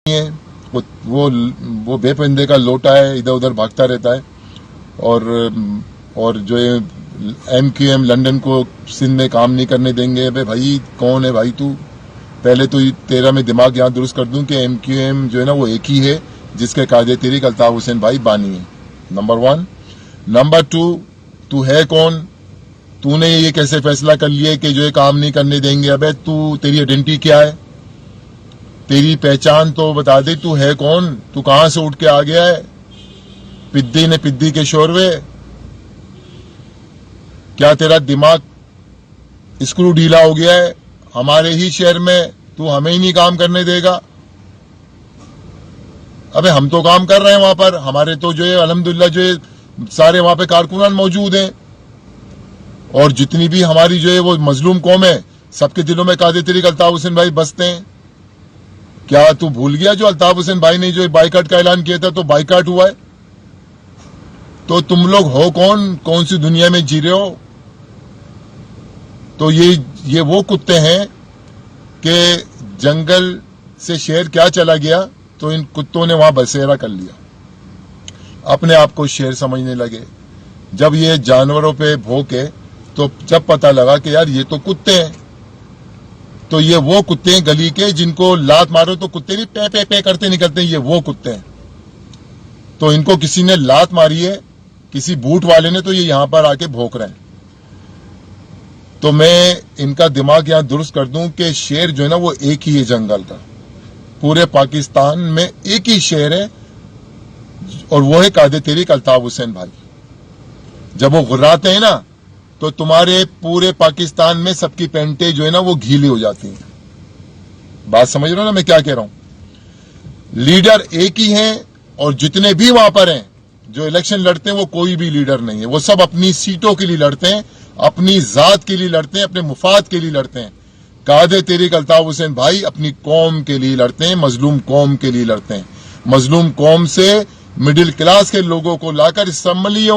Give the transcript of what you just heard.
है, वो बेपंदे का लोटा है, इधर उधर भागता रहता है। और जो MQM लंदन को सिंध में काम नहीं करने देंगे। भाई कौन है भाई तू? पहले तो तेरा मैं दिमाग यहाँ दुरुस्त कर दूं कि MQM जो है ना वो एक ही है जिसके कायदे तहरीक अल्ताफ हुसैन भाई बानी है, नंबर 1। नंबर 2, तू है कौन? तूने ये कैसे फैसला कर लिया कि जो है काम नहीं करने देंगे? अबे तेरी आइडेंटिटी क्या है? तेरी पहचान तो बता दे, तू है कौन? तू कहां से उठ के आ गया है? पिद्दी ने पिद्दी के शोरवे? क्या तेरा दिमाग स्क्रू ढीला हो गया है? हमारे ही शहर में तू हमें ही नहीं काम करने देगा? अबे हम तो काम कर रहे हैं वहां पर, हमारे तो जो है अल्हम्दुलिल्लाह जो है सारे वहां पे कारकुनान मौजूद हैं, और जितनी भी हमारी जो है वो मजलूम कौम है सबके दिलों में कायदे तहरीक अल्ताफ हुसैन भाई बसते हैं। क्या तू भूल गया जो अल्ताफ हुसैन भाई ने जो बाइकाट का ऐलान किया था तो बाइकाट हुआ है? तो तुम लोग हो कौन सी दुनिया में जी रहे हो? तो ये वो कुत्ते हैं कि जंगल से शेर क्या चला गया तो इन कुत्तों ने वहां बसेरा कर लिया, अपने आप को शेर समझने लगे। जब ये जानवरों पे भौंके तो जब पता लगा कि यार ये तो कुत्ते हैं, तो ये वो कुत्ते हैं गली के जिनको लात मारो तो कुत्ते नहीं पे पे पे करते निकलते हैं, ये वो कुत्ते हैं। तो इनको किसी ने लात मारी है, किसी बूट वाले ने, तो ये यहां पर आके भौंक रहे हैं। तो मैं इनका दिमाग यहां दुरुस्त कर दूं कि शेर जो है ना वो एक ही है जंगल का, पूरे पाकिस्तान में एक ही शेर है, और वो है कायदे तहरीक अल्ताफ हुसैन भाई। जब वो गुर्राते हैं ना तो तुम्हारे पूरे पाकिस्तान में सबकी पेंटें जो है ना वो गीली हो जाती हैं। बात समझ रहे हो ना मैं क्या कह रहा हूं? लीडर एक ही हैं, और जितने भी वहां पर हैं जो इलेक्शन लड़ते हैं वो कोई भी लीडर नहीं है, वो सब अपनी सीटों के लिए लड़ते हैं, अपनी जात के लिए लड़ते हैं, अपने मुफाद के लिए लड़ते हैं। कायदे तहरीक अल्ताफ हुसैन भाई अपनी कौम के लिए लड़ते हैं, मजलूम कौम के लिए लड़ते हैं। मजलूम कौम से मिडिल क्लास के लोगों को लाकर असम्बलियों